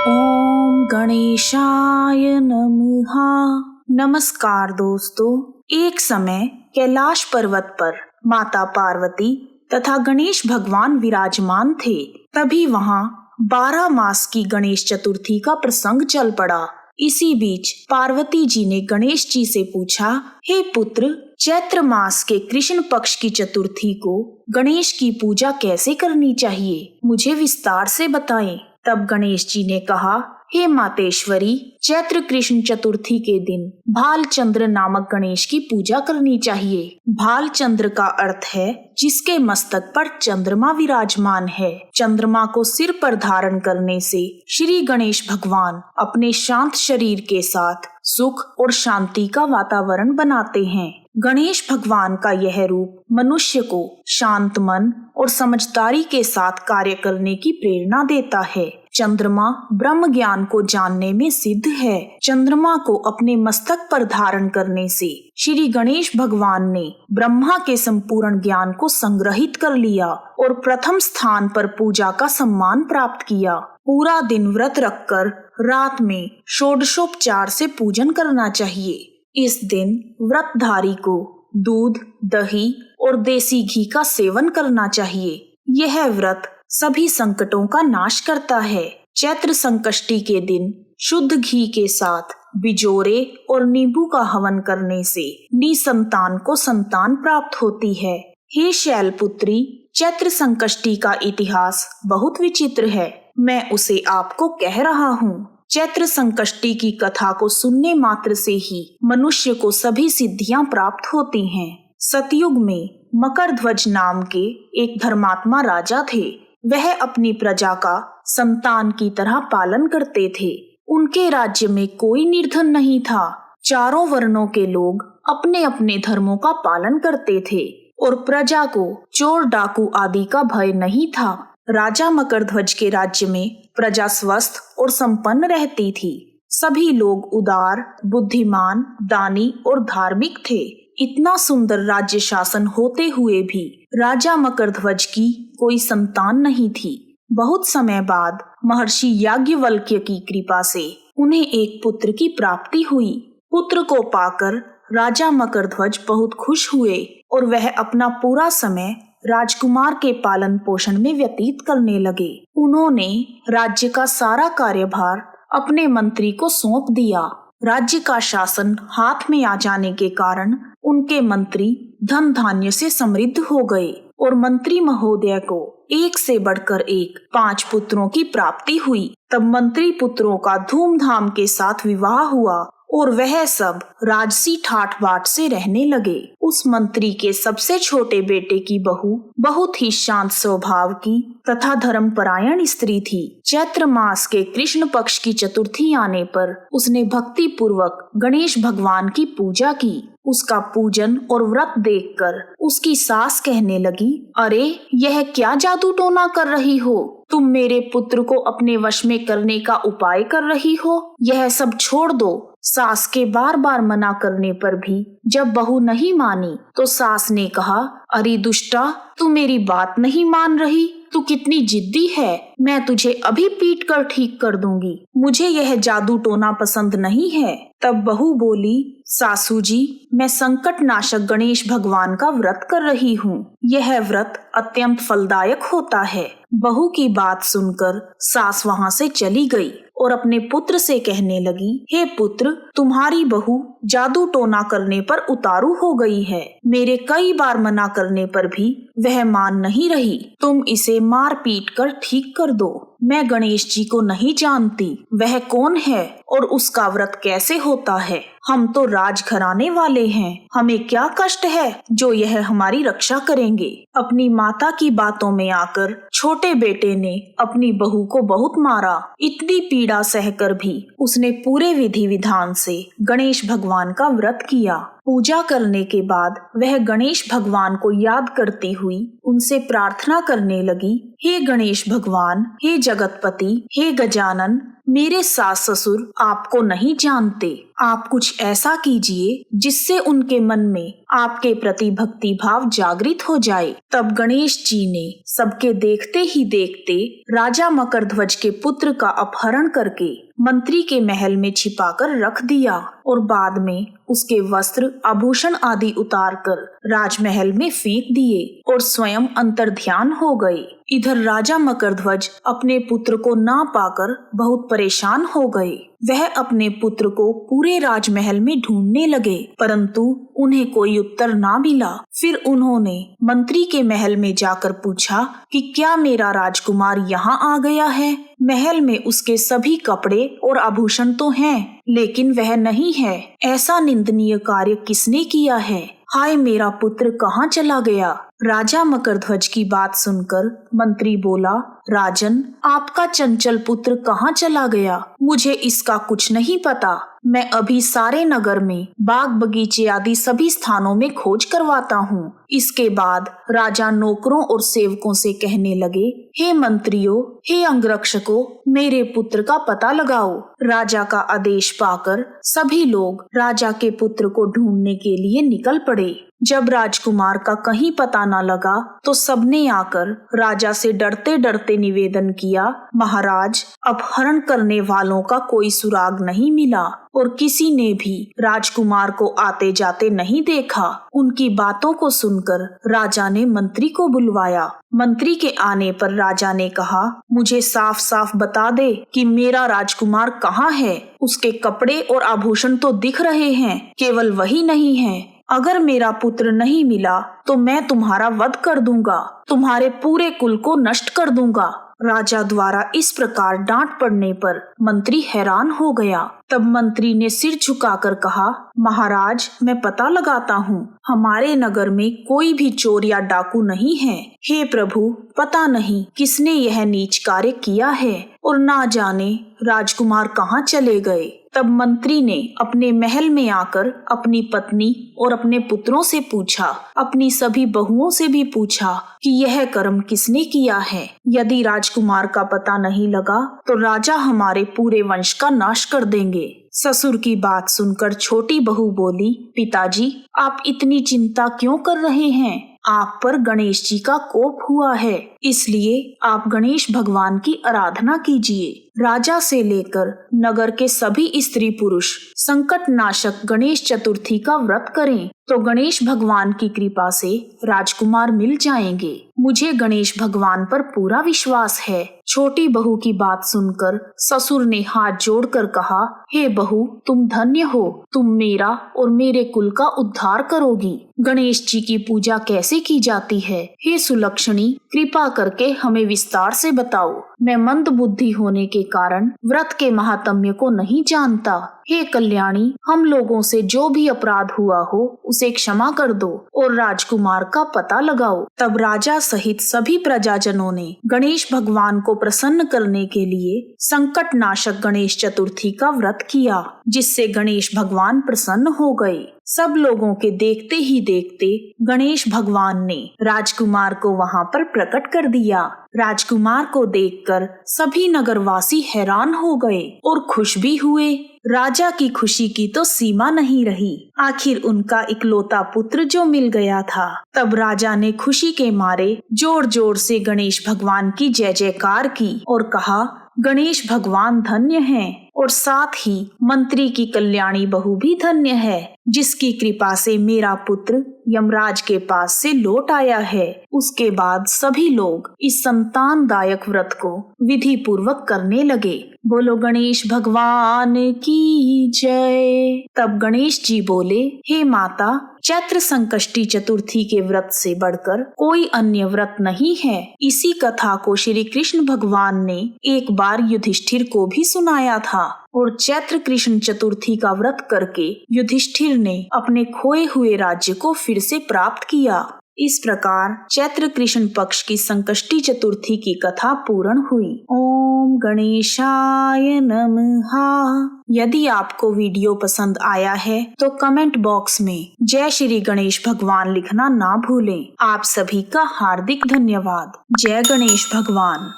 ओम गणेशाय नमः। नमस्कार दोस्तों, एक समय कैलाश पर्वत पर माता पार्वती तथा गणेश भगवान विराजमान थे। तभी वहाँ 12 मास की गणेश चतुर्थी का प्रसंग चल पड़ा। इसी बीच पार्वती जी ने गणेश जी से पूछा, हे पुत्र, चैत्र मास के कृष्ण पक्ष की चतुर्थी को गणेश की पूजा कैसे करनी चाहिए, मुझे विस्तार से बताएं। तब गणेश जी ने कहा, हे मातेश्वरी, चैत्र कृष्ण चतुर्थी के दिन भालचंद्र नामक गणेश की पूजा करनी चाहिए। भालचंद्र का अर्थ है जिसके मस्तक पर चंद्रमा विराजमान है। चंद्रमा को सिर पर धारण करने से श्री गणेश भगवान अपने शांत शरीर के साथ सुख और शांति का वातावरण बनाते हैं। गणेश भगवान का यह रूप मनुष्य को शांत मन और समझदारी के साथ कार्य करने की प्रेरणा देता है। चंद्रमा ब्रह्म ज्ञान को जानने में सिद्ध है। चंद्रमा को अपने मस्तक पर धारण करने से श्री गणेश भगवान ने ब्रह्मा के संपूर्ण ज्ञान को संग्रहित कर लिया और प्रथम स्थान पर पूजा का सम्मान प्राप्त किया। पूरा दिन व्रत रखकर रात में षोडशोपचार से पूजन करना चाहिए। इस दिन व्रतधारी को दूध, दही और देसी घी का सेवन करना चाहिए। यह व्रत सभी संकटों का नाश करता है। चैत्र संकष्टी के दिन शुद्ध घी के साथ बिजोरे और नींबू का हवन करने से निसंतान को संतान प्राप्त होती है। हे शैलपुत्री, चैत्र संकष्टी का इतिहास बहुत विचित्र है। मैं उसे आपको कह रहा हूँ। चैत्र संकष्टी की कथा को सुनने मात्र से ही मनुष्य को सभी सिद्धियां प्राप्त होती हैं। सतयुग में मकरध्वज नाम के एक धर्मात्मा राजा थे। वह अपनी प्रजा का संतान की तरह पालन करते थे। उनके राज्य में कोई निर्धन नहीं था। चारों वर्णों के लोग अपने अपने धर्मों का पालन करते थे और प्रजा को चोर डाकू आदि का भय नहीं था। राजा मकरध्वज के राज्य में प्रजा स्वस्थ और संपन्न रहती थी। सभी लोग उदार, बुद्धिमान, दानी और धार्मिक थे। इतना सुंदर राज्य शासन होते हुए भी राजा मकरध्वज की कोई संतान नहीं थी। बहुत समय बाद महर्षि याज्ञवल्क्य की कृपा से उन्हें एक पुत्र की प्राप्ति हुई। पुत्र को पाकर राजा मकरध्वज बहुत खुश हुए और वह अपना पूरा समय राजकुमार के पालन पोषण में व्यतीत करने लगे। उन्होंने राज्य का सारा कार्यभार अपने मंत्री को सौंप दिया। राज्य का शासन हाथ में आ जाने के कारण उनके मंत्री धन धान्य से समृद्ध हो गए और मंत्री महोदय को एक से बढ़कर एक 5 पुत्रों की प्राप्ति हुई। तब मंत्री पुत्रों का धूमधाम के साथ विवाह हुआ और वह सब राजसी ठाठ बाट से रहने लगे। उस मंत्री के सबसे छोटे बेटे की बहू बहुत ही शांत स्वभाव की तथा धर्मपरायण स्त्री थी। चैत्र मास के कृष्ण पक्ष की चतुर्थी आने पर उसने भक्ति पूर्वक गणेश भगवान की पूजा की। उसका पूजन और व्रत देखकर उसकी सास कहने लगी, अरे यह क्या जादू टोना कर रही हो? तुम मेरे पुत्र को अपने वश में करने का उपाय कर रही हो। यह सब छोड़ दो। सास के बार बार मना करने पर भी जब बहू नहीं मानी तो सास ने कहा, अरे दुष्टा, तू मेरी बात नहीं मान रही? तू कितनी जिद्दी है। मैं तुझे अभी पीट कर ठीक कर दूंगी। मुझे यह जादू टोना पसंद नहीं है। तब बहू बोली, सासू जी, मैं संकट नाशक गणेश भगवान का व्रत कर रही हूँ। यह व्रत अत्यंत फलदायक होता है। बहू की बात सुनकर सास वहाँ से चली गई और अपने पुत्र से कहने लगी, हे पुत्र, तुम्हारी बहू जादू टोना करने पर उतारू हो गई है। मेरे कई बार मना करने पर भी वह मान नहीं रही। तुम इसे मार पीट कर ठीक कर दो। मैं गणेश जी को नहीं जानती। वह कौन है और उसका व्रत कैसे होता है? हम तो राजघराने वाले हैं। हमें क्या कष्ट है जो यह हमारी रक्षा करेंगे? अपनी माता की बातों में आकर छोटे बेटे ने अपनी बहू को बहुत मारा। इतनी पीड़ा सहकर भी उसने पूरे विधि विधान से गणेश भगवान का व्रत किया। पूजा करने के बाद वह गणेश भगवान को याद करती हुई उनसे प्रार्थना करने लगी, हे गणेश भगवान, हे जगतपति, हे गजानन, मेरे सास ससुर आपको नहीं जानते। आप कुछ ऐसा कीजिए जिससे उनके मन में आपके प्रति भक्ति भाव जागृत हो जाए। तब गणेश जी ने सबके देखते ही देखते राजा मकरध्वज के पुत्र का अपहरण करके मंत्री के महल में छिपाकर रख दिया और बाद में उसके वस्त्र आभूषण आदि उतारकर राजमहल में फेंक दिए और स्वयं अंतर्ध्यान हो गए। इधर राजा मकरध्वज अपने पुत्र को ना पाकर बहुत परेशान हो गए। वह अपने पुत्र को पूरे राजमहल में ढूंढने लगे, परंतु उन्हें कोई उत्तर ना मिला। फिर उन्होंने मंत्री के महल में जाकर पूछा कि क्या मेरा राजकुमार यहाँ आ गया है। महल में उसके सभी कपड़े और आभूषण तो हैं, लेकिन वह नहीं है। ऐसा निंदनीय कार्य किसने किया है? हाय, मेरा पुत्र कहाँ चला गया? राजा मकरध्वज की बात सुनकर मंत्री बोला, राजन, आपका चंचल पुत्र कहाँ चला गया? मुझे इसका कुछ नहीं पता। मैं अभी सारे नगर में बाग बगीचे आदि सभी स्थानों में खोज करवाता हूँ। इसके बाद राजा नौकरों और सेवकों से कहने लगे, हे मंत्रियों, हे अंगरक्षकों, मेरे पुत्र का पता लगाओ। राजा का आदेश पाकर सभी लोग राजा के पुत्र को ढूंढने के लिए निकल पड़े। जब राजकुमार का कहीं पता न लगा तो सबने आकर राजा से डरते डरते निवेदन किया, महाराज, अपहरण करने वालों का कोई सुराग नहीं मिला और किसी ने भी राजकुमार को आते जाते नहीं देखा। उनकी बातों को सुनकर राजा ने मंत्री को बुलवाया। मंत्री के आने पर राजा ने कहा, मुझे साफ साफ बता दे कि मेरा राजकुमार कहाँ है। उसके कपड़े और आभूषण तो दिख रहे हैं, केवल वही नहीं है। अगर मेरा पुत्र नहीं मिला तो मैं तुम्हारा वध कर दूंगा, तुम्हारे पूरे कुल को नष्ट कर दूंगा। राजा द्वारा इस प्रकार डांट पड़ने पर मंत्री हैरान हो गया। तब मंत्री ने सिर झुकाकर कहा, महाराज, मैं पता लगाता हूँ। हमारे नगर में कोई भी चोर या डाकू नहीं है। हे प्रभु, पता नहीं किसने यह नीच कार्य किया है और ना जाने राजकुमार कहाँ चले गए। तब मंत्री ने अपने महल में आकर अपनी पत्नी और अपने पुत्रों से पूछा, अपनी सभी बहुओं से भी पूछा कि यह कर्म किसने किया है। यदि राजकुमार का पता नहीं लगा तो राजा हमारे पूरे वंश का नाश कर देंगे। ससुर की बात सुनकर छोटी बहू बोली, पिताजी, आप इतनी चिंता क्यों कर रहे हैं? आप पर गणेश जी का कोप हुआ है, इसलिए आप गणेश भगवान की आराधना कीजिए। राजा से लेकर नगर के सभी स्त्री पुरुष संकट नाशक गणेश चतुर्थी का व्रत करें तो गणेश भगवान की कृपा से राजकुमार मिल जाएंगे। मुझे गणेश भगवान पर पूरा विश्वास है। छोटी बहू की बात सुनकर ससुर ने हाथ जोड़कर कहा, हे बहू, तुम धन्य हो, तुम मेरा और मेरे कुल का उद्धार करोगी। गणेश जी की पूजा कैसे की जाती है? हे सुलक्षणी, कृपा करके हमें विस्तार से बताओ। मैं मंद बुद्धि होने के कारण व्रत के महात्म्य को नहीं जानता। हे कल्याणी, हम लोगों से जो भी अपराध हुआ हो उसे क्षमा कर दो और राजकुमार का पता लगाओ। तब राजा सहित सभी प्रजाजनों ने गणेश भगवान को प्रसन्न करने के लिए संकट नाशक गणेश चतुर्थी का व्रत किया, जिससे गणेश भगवान प्रसन्न हो गए। सब लोगों के देखते ही देखते गणेश भगवान ने राजकुमार को वहां पर प्रकट कर दिया। राजकुमार को देखकर सभी नगरवासी हैरान हो गए और खुश भी हुए। राजा की खुशी की तो सीमा नहीं रही। आखिर उनका इकलौता पुत्र जो मिल गया था। तब राजा ने खुशी के मारे जोर जोर से गणेश भगवान की जय जयकार की और कहा, गणेश भगवान धन्य हैं और साथ ही मंत्री की कल्याणी बहू भी धन्य है, जिसकी कृपा से मेरा पुत्र यमराज के पास से लौट आया है। उसके बाद सभी लोग इस संतानदायक व्रत को विधि पूर्वक करने लगे। बोलो गणेश भगवान की जय। तब गणेश जी बोले, हे माता, चैत्र संकष्टी चतुर्थी के व्रत से बढ़कर कोई अन्य व्रत नहीं है। इसी कथा को श्री कृष्ण भगवान ने एक बार युधिष्ठिर को भी सुनाया था और चैत्र कृष्ण चतुर्थी का व्रत करके युधिष्ठिर ने अपने खोए हुए राज्य को फिर से प्राप्त किया। इस प्रकार चैत्र कृष्ण पक्ष की संकष्टी चतुर्थी की कथा पूर्ण हुई। ओम गणेशाय नमः। यदि आपको वीडियो पसंद आया है तो कमेंट बॉक्स में जय श्री गणेश भगवान लिखना ना भूलें। आप सभी का हार्दिक धन्यवाद। जय गणेश भगवान।